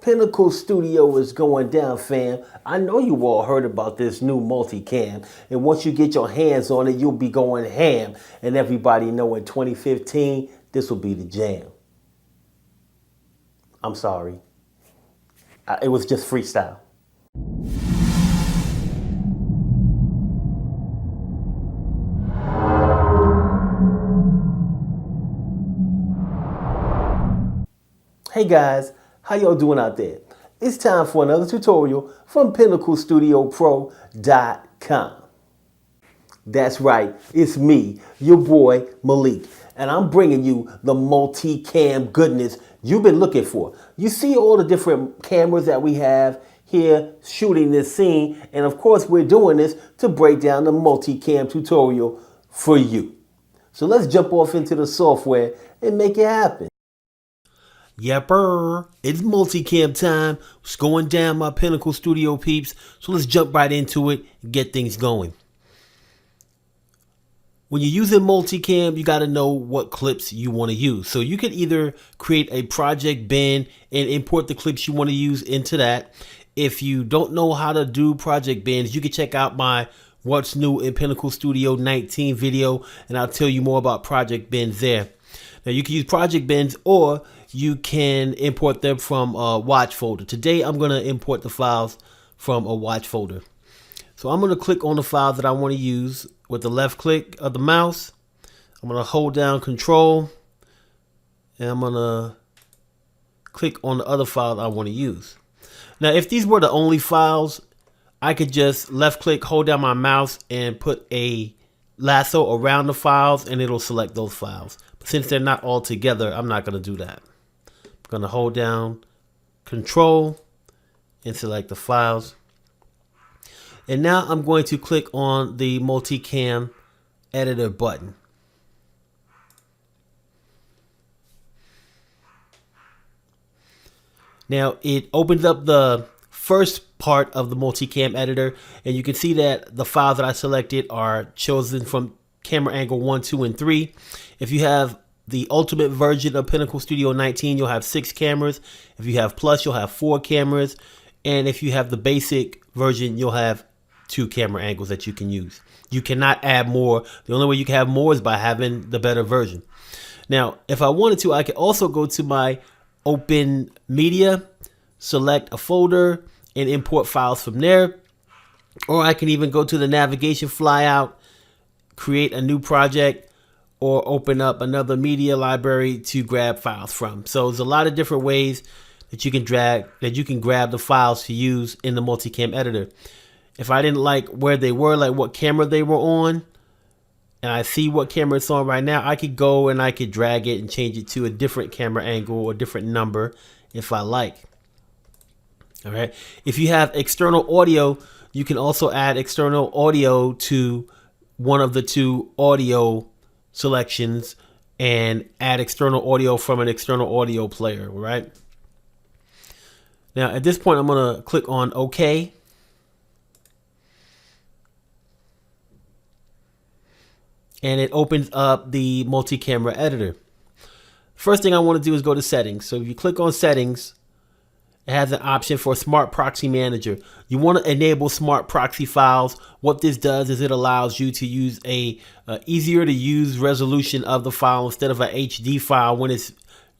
Pinnacle Studio is going down, fam. I know you all heard about this new multicam, and once you get your hands on it, you'll be going ham. And everybody know in 2015, this will be the jam. I'm sorry. It was just freestyle. Hey guys, how y'all doing out there? It's time for another tutorial from PinnacleStudioPro.com. That's right, it's me, your boy Malik, and I'm bringing you the multi-cam goodness you've been looking for. You see all the different cameras that we have here shooting this scene, and of course we're doing this to break down the multi-cam tutorial for you. So let's jump off into the software and make it happen. Yepper, it's multicam time. It's going down, my Pinnacle Studio peeps. So let's jump right into it and get things going. When you're using multicam, you got to know what clips you want to use. So you can either create a project bin and import the clips you want to use into that. If you don't know how to do project bins, you can check out my What's New in Pinnacle Studio 19 video, and I'll tell you more about project bins there. Now you can use project bins, or you can import them from a watch folder. Today I'm going to import the files from a watch folder. So I'm going to click on the file that I want to use with the left click of the mouse. I'm going to hold down Control, and I'm going to click on the other file I want to use. Now if these were the only files, I could just left click, hold down my mouse, and put a lasso around the files, and it'll select those files. But since they're not all together, I'm not going to do that. I'm going to hold down Control and select the files. And now I'm going to click on the multicam editor button. Now it opens up the first part of the multicam editor, and you can see that the files that I selected are chosen from camera angle 1, 2, and 3. If you have the ultimate version of Pinnacle Studio 19, you'll have 6 cameras. If you have Plus, you'll have 4 cameras. And if you have the basic version, you'll have 2 camera angles that you can use. You cannot add more. The only way you can have more is by having the better version. Now, if I wanted to, I could also go to my Open Media, select a folder, and import files from there. Or I can even go to the navigation flyout, create a new project, or open up another media library to grab files from. So there's a lot of different ways that you can grab the files to use in the multicam editor. If I didn't like where they were, like what camera they were on, and I see what camera it's on right now, I could go and I could drag it and change it to a different camera angle or a different number if I like. All right. If you have external audio, you can also add external audio to one of the 2 audio selections and add external audio from an external audio player, right? Now at this point I'm going to click on OK. And it opens up the multi-camera editor. First thing I want to do is go to settings. So if you click on settings, it has an option for Smart Proxy Manager. You want to enable Smart Proxy files. What this does is it allows you to use a easier to use resolution of the file instead of an HD file when it's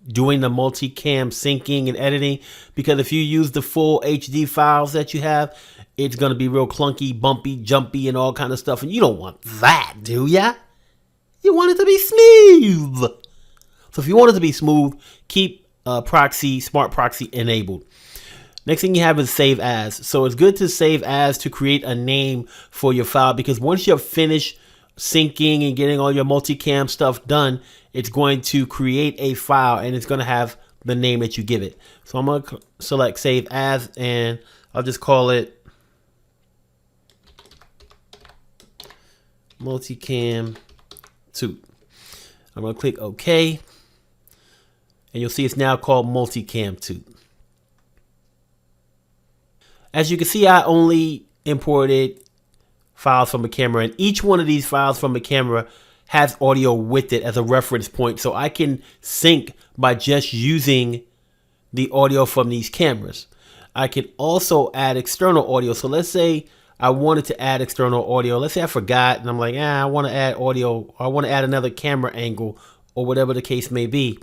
doing the multicam syncing and editing. Because if you use the full HD files that you have, it's going to be real clunky, bumpy, jumpy, and all kind of stuff. And you don't want that, do ya? You want it to be smooth. So if you want it to be smooth, keep Smart Proxy enabled. Next thing you have is Save As. So it's good to save as to create a name for your file, because once you're finished syncing and getting all your multicam stuff done, it's going to create a file and it's going to have the name that you give it. So I'm going to select Save As, and I'll just call it Multicam 2. I'm going to click OK. And you'll see it's now called Multicam 2. As you can see, I only imported files from a camera, and each one of these files from a camera has audio with it as a reference point. So I can sync by just using the audio from these cameras. I can also add external audio. So let's say I wanted to add external audio. Let's say I forgot and I'm like, I want to add audio, or I want to add another camera angle, or whatever the case may be.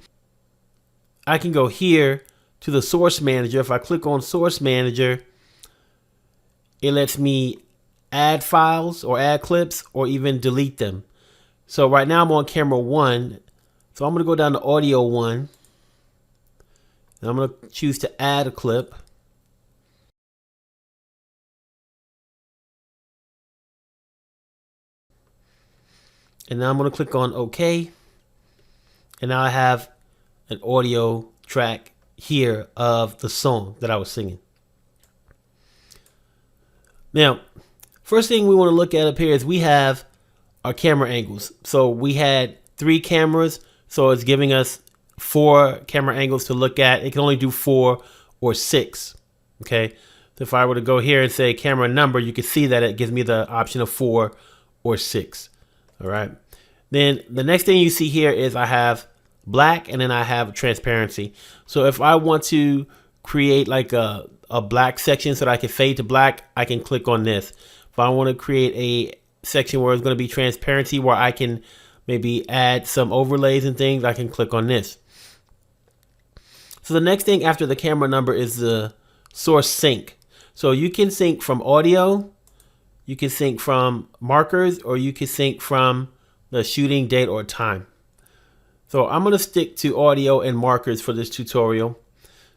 I can go here to the source manager. If I click on source manager, it lets me add files or add clips or even delete them. So right now I'm on camera 1. So I'm going to go down to audio 1. And I'm going to choose to add a clip. And now I'm going to click on OK. And now I have an audio track here of the song that I was singing. Now, first thing we want to look at up here is we have our camera angles. So we had 3 cameras, so it's giving us 4 camera angles to look at. It can only do 4 or 6. Okay, so if I were to go here and say camera number, you can see that it gives me the option of 4 or 6. All right. Then the next thing you see here is I have black, and then I have transparency. So if I want to create like a black section so that I can fade to black, I can click on this. If I want to create a section where it's going to be transparency, where I can maybe add some overlays and things, I can click on this. So the next thing after the camera number is the source sync. So you can sync from audio, you can sync from markers, or you can sync from the shooting date or time. So I'm going to stick to audio and markers for this tutorial.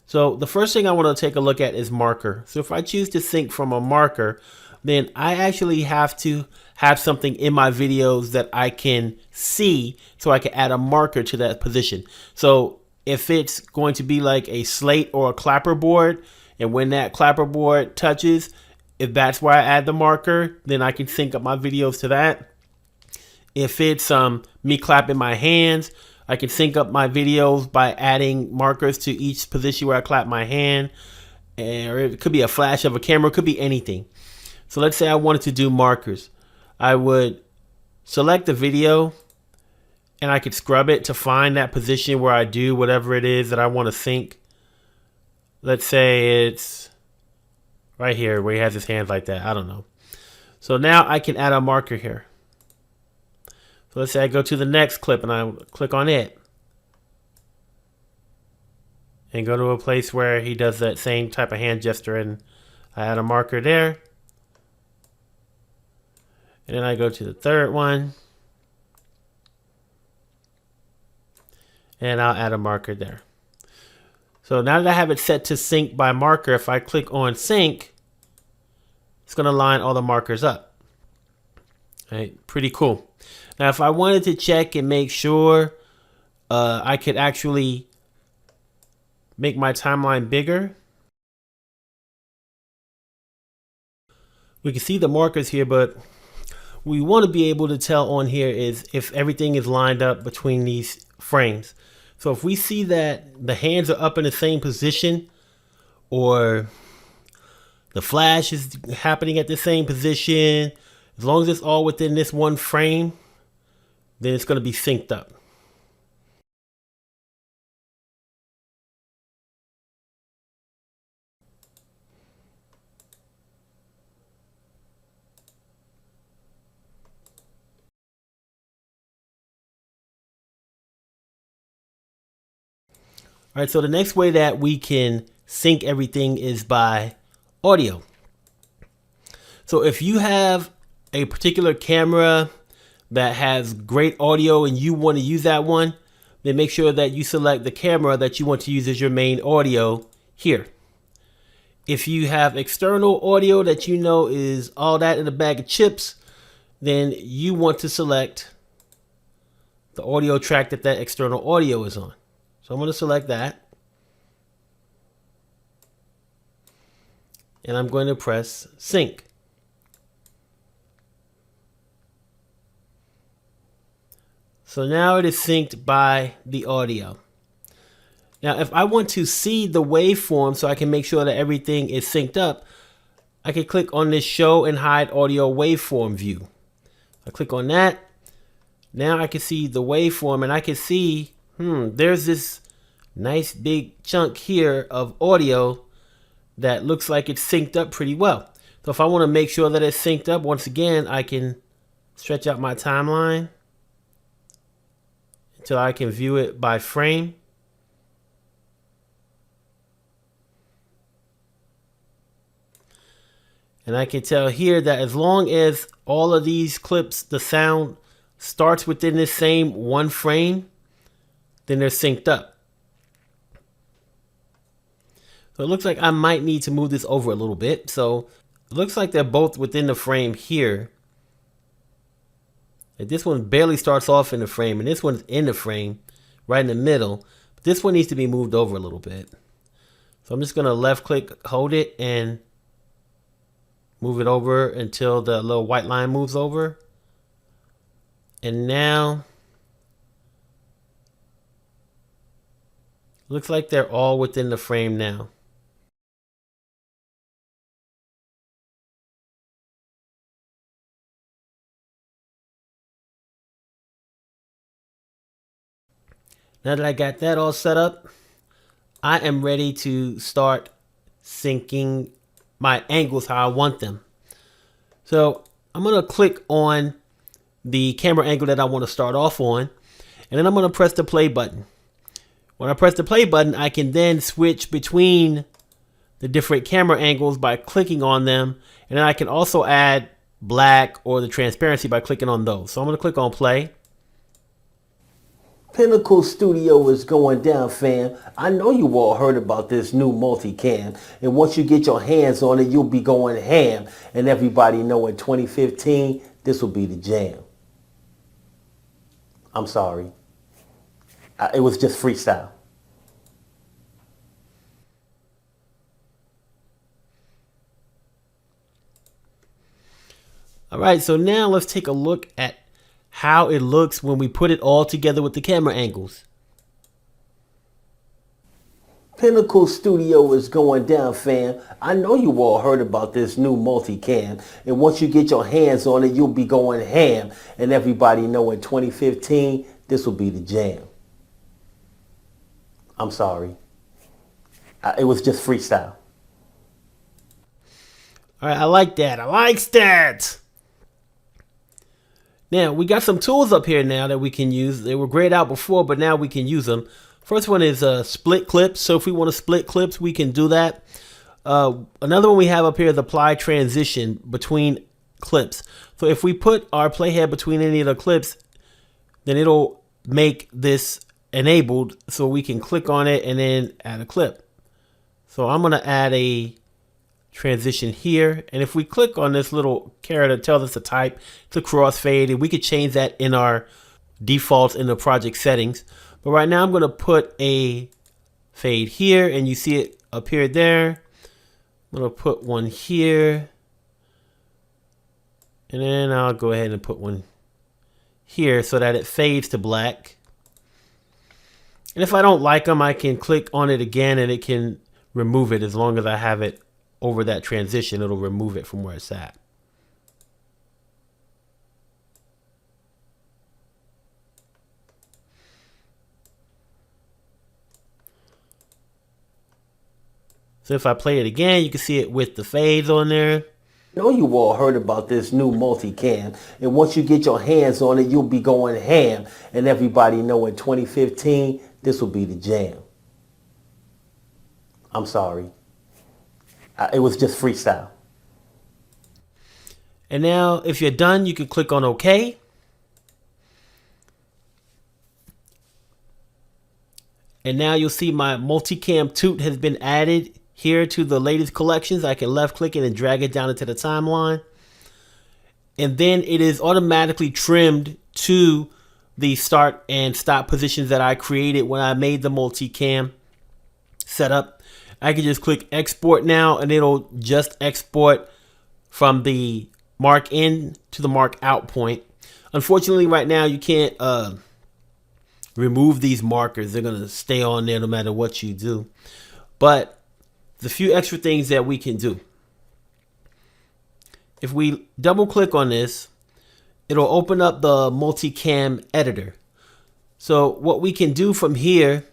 So the first thing I want to take a look at is marker. So if I choose to sync from a marker, then I actually have to have something in my videos that I can see, so I can add a marker to that position. So if it's going to be like a slate or a clapperboard, and when that clapperboard touches, if that's where I add the marker, then I can sync up my videos to that. If it's me clapping my hands, I can sync up my videos by adding markers to each position where I clap my hand. Or it could be a flash of a camera, it could be anything. So let's say I wanted to do markers. I would select the video and I could scrub it to find that position where I do whatever it is that I want to sync. Let's say it's right here where he has his hands like that. I don't know. So now I can add a marker here. So let's say I go to the next clip and I click on it. And go to a place where he does that same type of hand gesture, and I add a marker there. And then I go to the third one. And I'll add a marker there. So now that I have it set to sync by marker, if I click on sync, it's going to line all the markers up. All right, pretty cool. Now, if I wanted to check and make sure I could actually make my timeline bigger, we can see the markers here, but we want to be able to tell on here is if everything is lined up between these frames. So if we see that the hands are up in the same position, or the flash is happening at the same position, as long as it's all within this one frame, then it's going to be synced up. All right, so the next way that we can sync everything is by audio. So if you have a particular camera that has great audio and you want to use that one, then make sure that you select the camera that you want to use as your main audio here. If you have external audio that you know is all that in a bag of chips, then you want to select the audio track that that external audio is on. So I'm going to select that. And I'm going to press sync. So now it is synced by the audio. Now, if I want to see the waveform so I can make sure that everything is synced up, I can click on this show and hide audio waveform view. I click on that. Now I can see the waveform and I can see, there's this nice big chunk here of audio that looks like it's synced up pretty well. So if I want to make sure that it's synced up, once again, I can stretch out my timeline until I can view it by frame. And I can tell here that as long as all of these clips, the sound starts within this same one frame, then they're synced up. So it looks like I might need to move this over a little bit. So it looks like they're both within the frame here. And this one barely starts off in the frame, and this one's in the frame, right in the middle. But this one needs to be moved over a little bit. So I'm just going to left click, hold it, and move it over until the little white line moves over. And now, looks like they're all within the frame now. Now that I got that all set up, I am ready to start syncing my angles how I want them. So I'm going to click on the camera angle that I want to start off on, and then I'm going to press the play button. When I press the play button, I can then switch between the different camera angles by clicking on them, and then I can also add black or the transparency by clicking on those. So I'm going to click on play. Pinnacle Studio is going down, fam. I know you all heard about this new multicam, and once you get your hands on it, you'll be going ham. And everybody know in 2015, this will be the jam. I'm sorry. It was just freestyle. All right, so now let's take a look at how it looks when we put it all together with the camera angles. Pinnacle Studio is going down, fam. I know you all heard about this new multicam, and once you get your hands on it, you'll be going ham. And everybody know in 2015, this will be the jam. I'm sorry. It was just freestyle. All right, I like that. I like that. Now, we got some tools up here now that we can use. They were grayed out before, but now we can use them. First one is split clips. So if we want to split clips, we can do that. Another one we have up here is apply transition between clips. So if we put our playhead between any of the clips, then it'll make this enabled so we can click on it and then add a clip. So I'm going to add a transition here, and if we click on this little caret that tells us to type, it's a crossfade, and we could change that in our defaults in the project settings. But right now I'm going to put a fade here, and you see it appear there. I'm going to put one here, and then I'll go ahead and put one here so that it fades to black. And if I don't like them, I can click on it again and it can remove it. As long as I have it over that transition, it'll remove it from where it's at. So if I play it again, you can see it with the fades on there. I know you all heard about this new multicam, and once you get your hands on it, you'll be going ham. And everybody know in 2015, this will be the jam. I'm sorry. It was just freestyle. And now if you're done, you can click on OK. And now you'll see my multicam toot has been added here to the latest collections. I can left click it and drag it down into the timeline. And then it is automatically trimmed to the start and stop positions that I created when I made the multicam setup. I can just click export now, and it'll just export from the mark in to the mark out point. Unfortunately, right now you can't remove these markers. They're going to stay on there no matter what you do. But the few extra things that we can do. If we double click on this, it'll open up the multicam editor. So what we can do from here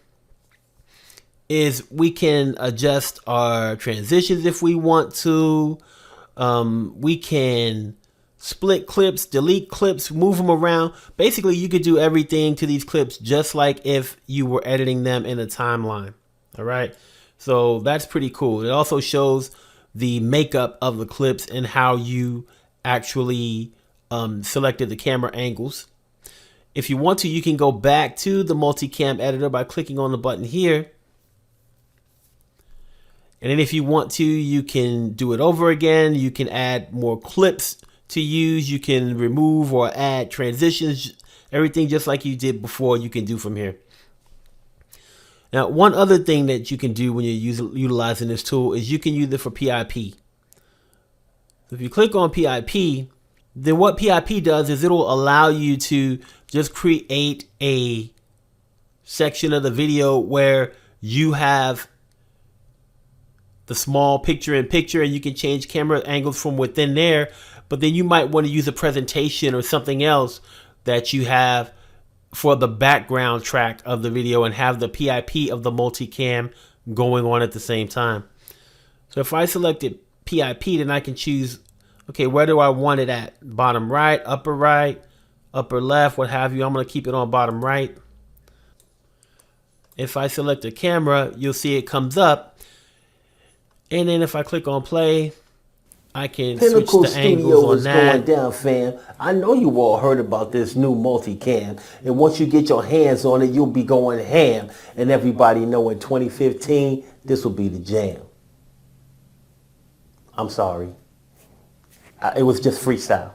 is we can adjust our transitions if we want to. We can split clips, delete clips, move them around. Basically, you could do everything to these clips just like if you were editing them in a timeline. All right. So that's pretty cool. It also shows the makeup of the clips and how you actually selected the camera angles. If you want to, you can go back to the multicam editor by clicking on the button here. And then if you want to, you can do it over again. You can add more clips to use. You can remove or add transitions, everything just like you did before, you can do from here. Now, one other thing that you can do when you're utilizing this tool is you can use it for PIP. If you click on PIP, then what PIP does is it'll allow you to just create a section of the video where you have the small picture-in-picture, and you can change camera angles from within there. But then you might want to use a presentation or something else that you have for the background track of the video and have the PIP of the multicam going on at the same time. So if I selected PIP, then I can choose, okay, where do I want it at? Bottom right, upper left, what have you. I'm going to keep it on bottom right. If I select a camera, you'll see it comes up. And then if I click on play, I can Pinnacle switch the angles Studio on is that. going down, fam. I know you all heard about this new multicam, and once you get your hands on it, you'll be going ham. And everybody know in 2015, this will be the jam. I'm sorry. It was just freestyle.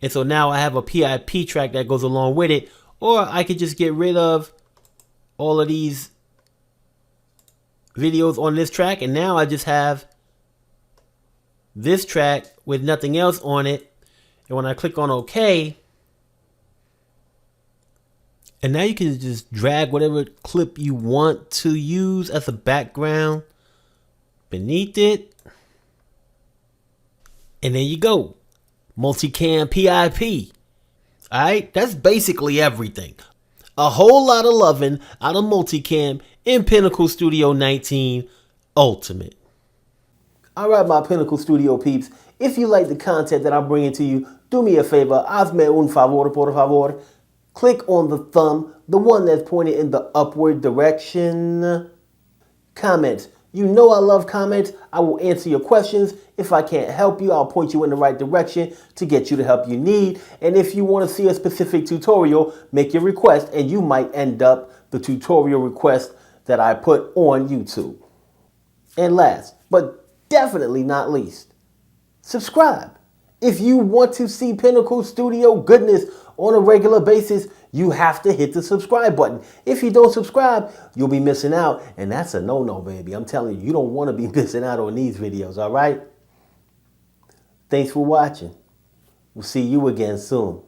And so now I have a PIP track that goes along with it, or I could just get rid of all of these videos on this track, and now I just have this track with nothing else on it. And when I click on OK, and now you can just drag whatever clip you want to use as a background beneath it, and there you go, multicam PIP. All right, that's basically everything. A whole lot of loving out of multicam in Pinnacle Studio 19 Ultimate. All right, my Pinnacle Studio peeps. If you like the content that I'm bringing to you, do me a favor. Hazme un favor, por favor. Click on the thumb, the one that's pointed in the upward direction. Comment. You know I love comments. I will answer your questions. If I can't help you, I'll point you in the right direction to get you the help you need. And if you want to see a specific tutorial, make your request and you might end up the tutorial request that I put on YouTube. And last, but definitely not least, subscribe. If you want to see Pinnacle Studio goodness on a regular basis, you have to hit the subscribe button. If you don't subscribe, you'll be missing out. And that's a no-no, baby. I'm telling you, you don't want to be missing out on these videos, all right? Thanks for watching. We'll see you again soon.